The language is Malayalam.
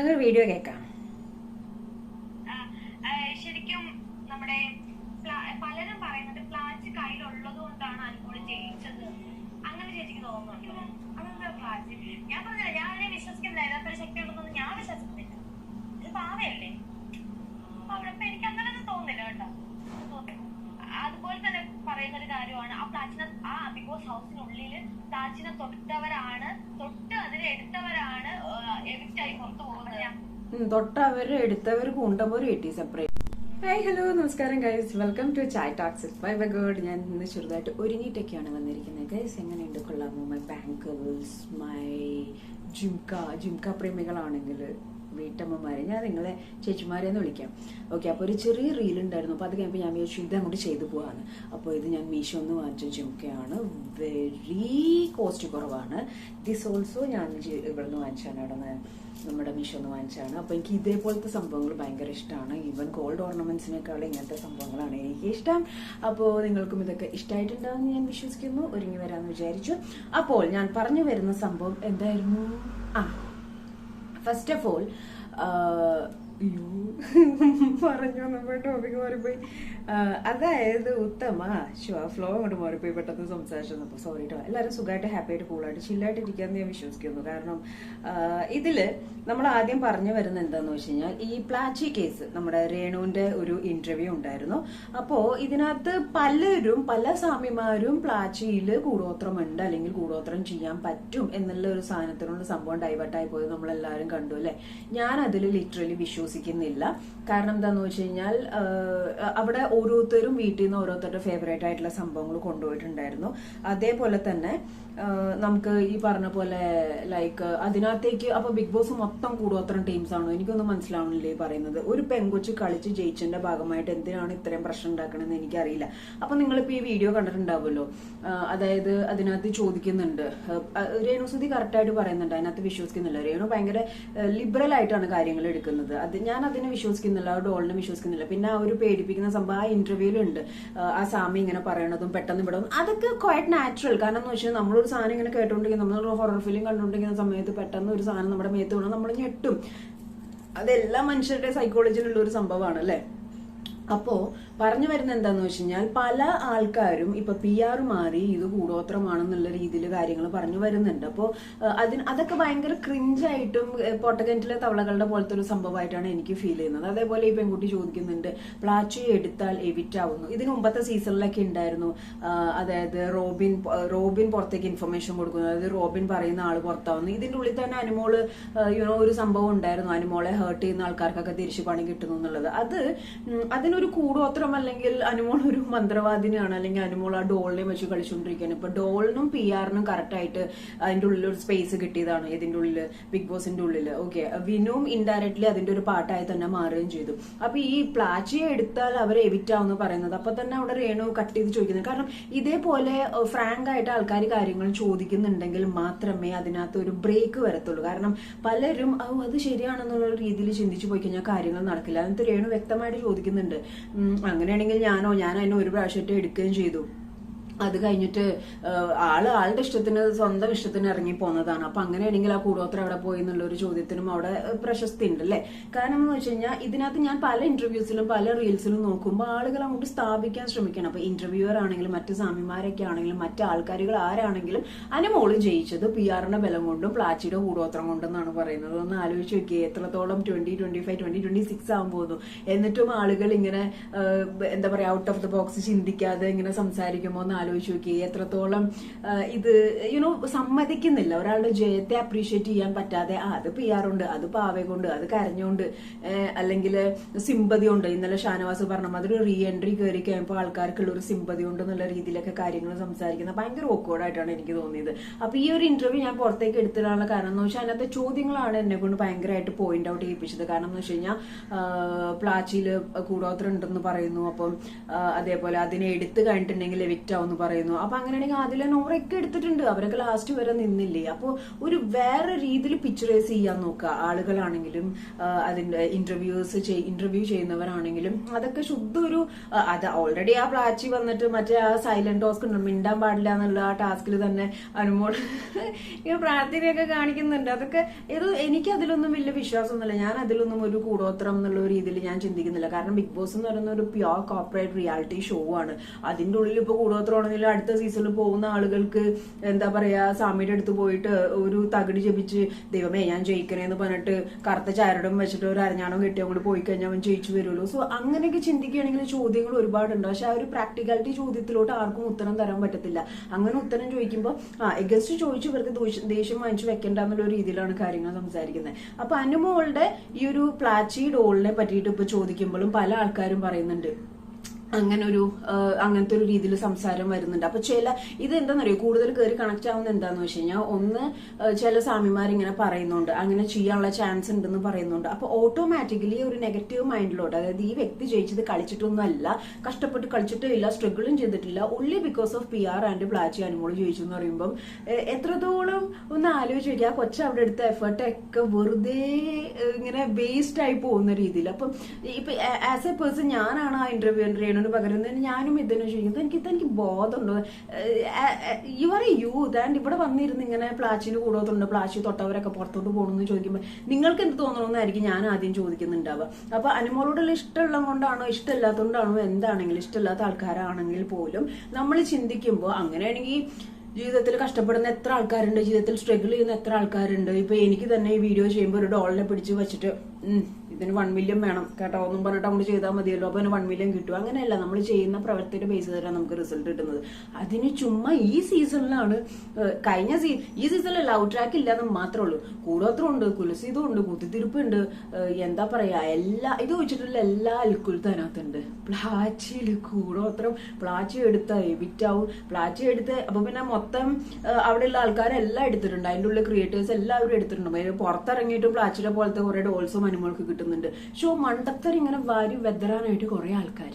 അങ്ങനെ വീഡിയോ കേൾക്കാം. ശരിക്കും നമ്മുടെ പലരും പറയുന്നത് പ്ലാച്ച് കയ്യിലുള്ളത് കൊണ്ടാണ് അനുമോള് ജയിച്ചത്. അങ്ങനെ ചേച്ചിക്ക് തോന്നുന്നുണ്ടോ? അതെന്താ പ്ലാച്ച്? ഞാൻ പറഞ്ഞില്ല, ഞാൻ അതിനെ വിശ്വസിക്കുന്നില്ല. യഥാർത്ഥ ശക്തി ഉണ്ടെന്നൊന്നും ഞാൻ വിശ്വസിക്കുന്നില്ല. ഇത് പാവയല്ലേ? അവിടെ ഇപ്പൊ എനിക്ക് അങ്ങനെയൊന്നും തോന്നുന്നില്ല കേട്ടോ. അതുപോലെ തന്നെ പറയുന്ന ഒരു കാര്യമാണ്, ആ പ്ലാച്ചിനെ ആ ബിഗ് ബോസ് ഹൗസിനുള്ളില് പ്ലാച്ചിനെ തൊട്ടവരാണ്, തൊട്ട് അതിനെ എടുത്തവരാണ് എവിക്റ്റായി പുറത്തു പോകുന്നത്. തൊട്ടവര് എടുത്തവർ കൂണ്ടമ്പോര് കിട്ടി സെപ്പറേറ്റ്. ഹായ് ഹലോ നമസ്കാരം guys, welcome to chai talks by ബഗോഡ്. ഞാൻ ഇന്ന് ചെറുതായിട്ട് ഒരുങ്ങിയിട്ടൊക്കെയാണ് വന്നിരിക്കുന്നത്. ഗൈസ് എങ്ങനെയുണ്ട്, കൊള്ളാമോ? മൈ ബാങ്കിൾസ്, മൈ ജിംക പ്രേമികളാണെങ്കിൽ വീട്ടമ്മമാരെ ഞാൻ നിങ്ങളെ ചേച്ചിമാരെന്ന് വിളിക്കാം. ഓക്കെ, അപ്പോൾ ഒരു ചെറിയ റീൽ ഉണ്ടായിരുന്നു. അപ്പോൾ അത് കഴിയുമ്പോൾ ഞാൻ വിചാരിച്ചു ഇത് അങ്ങോട്ട് ചെയ്തു പോവാണ്. അപ്പോൾ ഇത് ഞാൻ മീഷോ ഒന്ന് വാങ്ങിച്ച ജിംക്കയാണ്. വെരി കോസ്റ്റ് കുറവാണ്. ദിസ് ഓൾസോ ഞാൻ ഇവിടെ നിന്ന് വാങ്ങിച്ചാണ്, അവിടെ നമ്മുടെ മീഷോ ഒന്ന് വാങ്ങിച്ചാണ്. അപ്പോൾ എനിക്ക് ഇതേപോലത്തെ സംഭവങ്ങൾ ഭയങ്കര ഇഷ്ടമാണ്. ഈവൻ ഗോൾഡ് ഓർണമെന്റ്സിനേക്കാളും ഇങ്ങനത്തെ സംഭവങ്ങളാണ് എനിക്ക് ഇഷ്ടം. അപ്പോൾ നിങ്ങൾക്കും ഇതൊക്കെ ഇഷ്ടമായിട്ടുണ്ടാവുമെന്ന് ഞാൻ വിശ്വസിക്കുന്നു. ഒരുങ്ങി വരാമെന്ന് വിചാരിച്ചു. അപ്പോൾ ഞാൻ പറഞ്ഞു വരുന്ന സംഭവം എന്തായിരുന്നു? ഫസ്റ്റ് ഓഫ് ഓൾ പറഞ്ഞു നമ്മൾ ടോപ്പിക്ക് മാറിപ്പോയി. അതായത് ഉത്തമ ഫ്ലോ അങ്ങോട്ട് മാറിപ്പോയി പെട്ടെന്ന് സംസാരിച്ചപ്പോൾ. സോറി കേട്ടോ. എല്ലാവരും സുഖമായിട്ട് ഹാപ്പിയായിട്ട് കൂളായിട്ട് ചില്ലായിട്ട് ഇരിക്കാമെന്ന് ഞാൻ വിശ്വസിക്കുന്നു. കാരണം ഇതില് നമ്മൾ ആദ്യം പറഞ്ഞു വരുന്ന എന്താന്ന് വെച്ച് കഴിഞ്ഞാൽ, ഈ പ്ലാച്ചി കേസ് നമ്മുടെ രേണുവിന്റെ ഒരു ഇന്റർവ്യൂ ഉണ്ടായിരുന്നു. അപ്പോ ഇതിനകത്ത് പല സ്വാമിമാരും പ്ലാച്ചിയില് കൂടോത്രമുണ്ട് അല്ലെങ്കിൽ കൂടോത്രം ചെയ്യാൻ പറ്റും എന്നുള്ള ഒരു സാധനത്തിനുള്ള സംഭവം ഡൈവേർട്ടായി പോയത് നമ്മളെല്ലാവരും കണ്ടു അല്ലെ. ഞാൻ അതിൽ ലിറ്ററലി വിശ്വസിക്കുന്നില്ല. കാരണം എന്താന്ന് വെച്ച് കഴിഞ്ഞാൽ, അവിടെ ഓരോരുത്തരും വീട്ടിൽ നിന്ന് ഓരോരുത്തരുടെ ഫേവറേറ്റ് ആയിട്ടുള്ള സംഭവങ്ങൾ കൊണ്ടുപോയിട്ടുണ്ടായിരുന്നു. അതേപോലെ തന്നെ നമുക്ക് ഈ പറഞ്ഞ പോലെ ലൈക്ക് അതിനകത്തേക്ക് അപ്പൊ ബിഗ് ബോസ് മൊത്തം കൂടോത്രം ടീംസ് ആണോ? എനിക്കൊന്നും മനസ്സിലാവണില്ലേ പറയുന്നത്. ഒരു പെങ്കൊച്ച് കളിച്ച് ജയിച്ചതിന്റെ ഭാഗമായിട്ട് എന്തിനാണ് ഇത്രയും പ്രശ്നം ഉണ്ടാക്കണമെന്ന് എനിക്കറിയില്ല. അപ്പൊ നിങ്ങളിപ്പോ ഈ വീഡിയോ കണ്ടിട്ടുണ്ടാവുമല്ലോ. അതായത് അതിനകത്ത് ചോദിക്കുന്നുണ്ട്, രേണുസുതി കറക്റ്റായിട്ട് പറയുന്നുണ്ട്, അതിനകത്ത് വിശ്വസിക്കുന്നില്ല. രേണു ഭയങ്കര ലിബറൽ ആയിട്ടാണ് കാര്യങ്ങൾ എടുക്കുന്നത്. ഞാൻ അതിനെ വിശ്വസിക്കുന്നില്ല, ആ ഡോളിനെ വിശ്വസിക്കുന്നില്ല. പിന്നെ ആ ഒരു പേടിപ്പിക്കുന്ന സംഭവം ആ ഇന്റർവ്യൂലുണ്ട്, ആ സാമി ഇങ്ങനെ പറയണതും പെട്ടെന്ന് വിടും, അതൊക്കെ ക്വൈറ്റ് നാച്ചുറൽ. കാരണം എന്ന് വെച്ചാൽ നമ്മളൊരു സാധനം ഇങ്ങനെ കേട്ടോണ്ടിരിക്കും, നമ്മൾ ഹൊറർ ഫിലിം കണ്ടുകൊണ്ടിരിക്കുന്ന സമയത്ത് പെട്ടെന്ന് ഒരു സാധനം നമ്മുടെ മേത്ത് വീണാൽ നമ്മൾ ഞെട്ടും. അതെല്ലാ മനുഷ്യരുടെ സൈക്കോളജിയിലുള്ള ഒരു സംഭവമാണ് അല്ലെ. അപ്പോ പറഞ്ഞു വരുന്ന എന്താന്ന് വെച്ച് കഴിഞ്ഞാൽ, പല ആൾക്കാരും ഇപ്പൊ PR മാറി ഇത് കൂടോത്രമാണെന്നുള്ള രീതിയിൽ കാര്യങ്ങൾ പറഞ്ഞു വരുന്നുണ്ട്. അപ്പോ അതൊക്കെ ഭയങ്കര ക്രിഞ്ചായിട്ടും പൊട്ടകെന്റിലെ തവളകളുടെ പോലത്തെ ഒരു സംഭവമായിട്ടാണ് എനിക്ക് ഫീൽ ചെയ്യുന്നത്. അതേപോലെ ഈ പെൺകുട്ടി ചോദിക്കുന്നുണ്ട്, പ്ലാച്ചി എടുത്താൽ എവിറ്റ് ആവുന്നു. ഇതിന് മുമ്പത്തെ സീസണിലൊക്കെ ഉണ്ടായിരുന്നു. അതായത് റോബിൻ പുറത്തേക്ക് ഇൻഫർമേഷൻ കൊടുക്കുന്നു, അതായത് റോബിൻ പറയുന്ന ആള് പുറത്താവുന്നു. ഇതിന്റെ ഉള്ളിൽ തന്നെ അനുമോള് ഒരു സംഭവം ഉണ്ടായിരുന്നു, അനുമോളെ ഹേർട്ട് ചെയ്യുന്ന ആൾക്കാർക്കൊക്കെ തിരിച്ചു പണി കിട്ടുന്നു എന്നുള്ളത്. അതിനൊരു കൂടോത്രം അല്ലെങ്കിൽ അനുമോൾ ഒരു മന്ത്രവാദിനിയാണ്, അല്ലെങ്കിൽ അനുമോൾ ആ ഡോളിനെ വെച്ച് കളിച്ചുകൊണ്ടിരിക്കുകയാണ്. ഇപ്പൊ ഡോളിനും PR-നും കറക്റ്റ് ആയിട്ട് അതിന്റെ ഉള്ളിൽ ഒരു സ്പേസ് കിട്ടിയതാണ്, ഇതിന്റെ ഉള്ളില് ബിഗ് ബോസിന്റെ ഉള്ളില്. ഓക്കെ, വിനും ഇൻഡയറക്ട്ലി അതിന്റെ ഒരു പാർട്ടായി തന്നെ മാറുകയും ചെയ്തു. അപ്പൊ ഈ പ്ലാച്ചിയെ എടുത്താൽ അവരെ എവിറ്റ് ആവുമെന്ന് പറയുന്നത്, അപ്പൊ തന്നെ അവിടെ രേണു കട്ട് ചെയ്ത് ചോദിക്കുന്നത്. കാരണം ഇതേപോലെ ഫ്രാങ്ക് ആയിട്ട് ആൾക്കാർ കാര്യങ്ങൾ ചോദിക്കുന്നുണ്ടെങ്കിൽ മാത്രമേ അതിനകത്ത് ഒരു ബ്രേക്ക് വരത്തുള്ളൂ. കാരണം പലരും അത് ശരിയാണെന്നുള്ള രീതിയിൽ ചിന്തിച്ചു പോയി കഴിഞ്ഞാൽ കാര്യങ്ങൾ നടക്കില്ല. അതിനകത്ത് രേണു വ്യക്തമായിട്ട് ചോദിക്കുന്നുണ്ട്, അങ്ങനെയാണെങ്കിൽ ഞാൻ അതിനെ ഒരു പ്രാവശ്യമായിട്ട് എടുക്കുകയും ചെയ്തു. അത് കഴിഞ്ഞിട്ട് ആളുടെ ഇഷ്ടത്തിന് സ്വന്തം ഇഷ്ടത്തിന് ഇറങ്ങി പോന്നതാണ്. അപ്പൊ അങ്ങനെയാണെങ്കിൽ ആ കൂടോത്രം എവിടെ പോയി എന്നുള്ള ഒരു ചോദ്യത്തിനും അവിടെ പ്രശസ്തി ഉണ്ട് അല്ലെ. കാരണം എന്ന് വെച്ച് കഴിഞ്ഞാൽ, ഇതിനകത്ത് ഞാൻ പല ഇന്റർവ്യൂസിലും പല റീൽസിലും നോക്കുമ്പോൾ ആളുകൾ അങ്ങോട്ട് സ്ഥാപിക്കാൻ ശ്രമിക്കണം. അപ്പൊ ഇന്റർവ്യൂവർ ആണെങ്കിലും മറ്റു സ്വാമിമാരൊക്കെ ആണെങ്കിലും മറ്റു ആൾക്കാരുകൾ ആരാണെങ്കിലും അനുമോള് ജയിച്ചത് PR-ന്റെ ബലം കൊണ്ടും പ്ലാച്ചിയുടെ കൂടോത്രം കൊണ്ടെന്നാണ് പറയുന്നത്. ഒന്ന് ആലോചിച്ച് നോക്കിയേ, എത്രത്തോളം 2025 2026 ആവാൻ പോകുന്നു. എന്നിട്ടും ആളുകൾ ഇങ്ങനെ എന്താ പറയാ, ഔട്ട് ഓഫ് ദ ബോക്സ് ചിന്തിക്കാതെ ഇങ്ങനെ സംസാരിക്കുമ്പോൾ ആലോചിച്ച് നോക്കി എത്രത്തോളം ഇത് സമ്മതിക്കുന്നില്ല. ഒരാളുടെ ജയത്തെ അപ്രീഷിയേറ്റ് ചെയ്യാൻ പറ്റാതെ അത് PR ഉണ്ട്, അത് പാവയെ കൊണ്ട്, അത് കരഞ്ഞോണ്ട്, അല്ലെങ്കിൽ സിമ്പതി ഉണ്ട്. ഇന്നലെ ഷാനവാസ് പറഞ്ഞ മാതിരി റീ എൻട്രി കയറി കഴിയുമ്പോൾ ആൾക്കാർക്കുള്ള ഒരു സിമ്പതി ഉണ്ട് എന്നുള്ള രീതിയിലൊക്കെ കാര്യങ്ങൾ സംസാരിക്കുന്നത് ഭയങ്കര ഓക്വേർഡായിട്ടാണ് എനിക്ക് തോന്നിയത്. അപ്പൊ ഈ ഒരു ഇന്റർവ്യൂ ഞാൻ പുറത്തേക്ക് എടുത്തിടാനുള്ള കാരണം എന്ന് വെച്ചാൽ, അതിനകത്തെ ചോദ്യങ്ങളാണ് എന്നെ കൊണ്ട് ഭയങ്കരമായിട്ട് പോയിന്റ് ഔട്ട് ചെയ്യിപ്പിച്ചത്. കാരണം എന്ന് വെച്ച് കഴിഞ്ഞാൽ, പ്ലാച്ചിയില് കൂടോത്രം ഉണ്ടെന്ന് പറയുന്നു. അപ്പം അതേപോലെ അതിനെ എടുത്തു കഴിഞ്ഞിട്ടുണ്ടെങ്കിൽ എവിക്റ്റ് ആവുന്നു എന്ന് പറയുന്നു. അപ്പൊ അങ്ങനെയാണെങ്കിൽ ആദില നോറയൊക്കെ എടുത്തിട്ടുണ്ട്, അവരൊക്കെ ലാസ്റ്റ് വരെ നിന്നില്ലേ. അപ്പോൾ ഒരു വേറെ രീതിയിൽ പിക്ചറൈസ് ചെയ്യാൻ നോക്കുക ആളുകളാണെങ്കിലും അതിന്റെ ഇന്റർവ്യൂ ചെയ്യുന്നവരാണെങ്കിലും. അതൊക്കെ ശുദ്ധ ഒരു അത് ഓൾറെഡി ആ പ്ലാച്ചി വന്നിട്ട് മറ്റേ ആ സൈലന്റ് ടാസ്ക് ഉണ്ട്, മിണ്ടാൻ പാടില്ല എന്നുള്ള ആ ടാസ്കിൽ തന്നെ അനുമോൾ ഇങ്ങനെ പ്രാർത്ഥനയൊക്കെ കാണിക്കുന്നുണ്ട്. അതൊക്കെ എനിക്ക് അതിലൊന്നും വലിയ വിശ്വാസമൊന്നുമില്ല. ഞാൻ അതിലൊന്നും ഒരു കൂടോത്രം എന്നുള്ള രീതിയിൽ ഞാൻ ചിന്തിക്കുന്നില്ല. കാരണം ബിഗ് ബോസ് എന്ന് പറയുന്ന ഒരു പ്യോർ കോർപ്പറേറ്റ് റിയാലിറ്റി ഷോ ആണ്. അതിന്റെ ഉള്ളിൽ ഇപ്പൊ കൂടോത്രമാണെങ്കിലും അടുത്ത സീസണിൽ പോകുന്ന ആളുകൾക്ക് എന്താ പറയാ, സ്വാമിയുടെ അടുത്ത് പോയിട്ട് ഒരു തകിട് ജപിച്ച് ദൈവമേ ഞാൻ ജയിക്കണേന്ന് പറഞ്ഞിട്ട് കറുത്ത ചാരടും വെച്ചിട്ട് ഒരു അരഞ്ഞാണം കെട്ടിയും കൂടി പോയി കഴിഞ്ഞാൽ അവൻ ജയിച്ചു വരുമല്ലോ. സോ അങ്ങനെയൊക്കെ ചിന്തിക്കുകയാണെങ്കിൽ ചോദ്യങ്ങൾ ഒരുപാടുണ്ട്. പക്ഷെ ആ ഒരു പ്രാക്ടിക്കാലിറ്റി ചോദ്യത്തിലോട്ട് ആർക്കും ഉത്തരം തരാൻ പറ്റത്തില്ല. അങ്ങനെ ഉത്തരം ചോദിക്കുമ്പോൾ എഗസ്റ്റ് ചോദിച്ചു ഇവർക്ക് ദേഷ്യം വാങ്ങിച്ചു വെക്കേണ്ട എന്നുള്ള രീതിയിലാണ് കാര്യങ്ങൾ സംസാരിക്കുന്നത്. അപ്പൊ അനുമോളുടെ ഈ ഒരു പ്ലാച്ചി ഡോളിനെ പറ്റിയിട്ട് ഇപ്പൊ ചോദിക്കുമ്പോഴും പല ആൾക്കാരും പറയുന്നുണ്ട് അങ്ങനത്തെ ഒരു രീതിയിൽ സംസാരം വരുന്നുണ്ട്. അപ്പൊ ഇത് എന്താണെന്നറിയോ, കൂടുതൽ കയറി കണക്ട് ആവുന്ന എന്താന്ന് വെച്ച് കഴിഞ്ഞാൽ, ഒന്ന് ചില സ്വാമിമാരിങ്ങനെ പറയുന്നുണ്ട് അങ്ങനെ ചെയ്യാനുള്ള ചാൻസ് ഉണ്ടെന്ന് പറയുന്നുണ്ട്. അപ്പൊ ഓട്ടോമാറ്റിക്കലി ഒരു നെഗറ്റീവ് മൈൻഡിലോട്ട്, അതായത് ഈ വ്യക്തി ജയിച്ചത് കളിച്ചിട്ടൊന്നും അല്ല, കഷ്ടപ്പെട്ട് കളിച്ചിട്ടില്ല, സ്ട്രഗിളും ചെയ്തിട്ടില്ല, only because of PR and പ്ലാച്ചി അനുമോള് ജയിച്ചു എന്ന് പറയുമ്പോൾ എത്രത്തോളം ഒന്ന് ആലോചിച്ച് നോക്കി, ആ കൊച്ചു അവിടെ എടുത്ത എഫേർട്ടൊക്കെ വെറുതെ ഇങ്ങനെ വേസ്റ്റ് ആയി പോകുന്ന രീതിയിൽ. അപ്പം ഇപ്പൊ ആസ് എ പേഴ്സൺ ഞാനാണ് ആ ഇന്റർവ്യൂ പകരം ഞാനും ഇതിനെ ചോദിക്കുന്നത്, എനിക്ക് ബോധമുണ്ടോ, you are a youth and ഇവിടെ വന്നിരുന്ന് ഇങ്ങനെ പ്ലാച്ചിന് കൂടോത്തുണ്ട്, പ്ലാച്ചി തൊട്ടവരൊക്കെ പുറത്തോട്ട് പോകണമെന്ന് ചോദിക്കുമ്പോൾ നിങ്ങൾക്ക് എന്ത് തോന്നണമെന്നായിരിക്കും ഞാൻ ആദ്യം ചോദിക്കുന്നുണ്ടാവുക. അപ്പൊ അനുമോളോടുള്ള ഇഷ്ടമുള്ളത് കൊണ്ടാണോ ഇഷ്ടമില്ലാത്തതുകൊണ്ടാണോ എന്താണെങ്കിലും, ഇഷ്ടമില്ലാത്ത ആൾക്കാരാണെങ്കിൽ പോലും നമ്മൾ ചിന്തിക്കുമ്പോൾ അങ്ങനെയാണെങ്കിൽ ജീവിതത്തിൽ കഷ്ടപ്പെടുന്ന എത്ര ആൾക്കാരുണ്ട്, ജീവിതത്തിൽ സ്ട്രഗിൾ ചെയ്യുന്ന എത്ര ആൾക്കാരുണ്ട്. ഇപ്പൊ എനിക്ക് തന്നെ ഈ വീഡിയോ ചെയ്യുമ്പോൾ ഒരു ഡോളിനെ പിടിച്ച് വെച്ചിട്ട് ഇതിന് 1 മില്യൺ വേണം കേട്ടോ ഒന്നും പറഞ്ഞിട്ട് അങ്ങോട്ട് ചെയ്താൽ മതിയല്ലോ, അപ്പൊ 1 മില്യൺ കിട്ടും. അങ്ങനെയല്ല, നമ്മൾ ചെയ്യുന്ന പ്രവൃത്തിയുടെ ബേസ് ചെയ്തിട്ടാണ് നമുക്ക് റിസൾട്ട് കിട്ടുന്നത്. അതിന് ചുമ്മാ ഈ സീസണിലാണ് ഈ സീസണിൽ ലവ് ട്രാക്ക് ഇല്ലാന്ന് മാത്രമേ ഉള്ളൂ. കൂടോത്രം ഉണ്ട്, കുലസീതം ഉണ്ട്, കുത്തിത്തിരിപ്പുണ്ട്, എന്താ പറയാ, ഇത് വെച്ചിട്ടുള്ള എല്ലാ അൽക്കുലത്തും അതിനകത്തുണ്ട്. പ്ലാച്ചിയിൽ കൂടോത്രം, പ്ലാച്ചി എടുത്ത എവിറ്റാവും, പ്ലാച്ചി എടുത്ത് അപ്പൊ പിന്നെ മൊത്തം അവിടെയുള്ള ആൾക്കാരെല്ലാം എടുത്തിട്ടുണ്ട്, അതിൻ്റെ ഉള്ളിൽ ക്രിയേറ്റേഴ്സ് എല്ലാവരും എടുത്തിട്ടുണ്ട്. പുറത്തിറങ്ങിയിട്ടും പ്ലാച്ചിയുടെ പോലത്തെ കുറെ ഡോൾസും അനുമോൾക്ക് കിട്ടുന്നുണ്ട്. ഷോ മണ്ടത്തർ ഇങ്ങനെ വാരി വെതറാനായിട്ട് കുറെ ആൾക്കാർ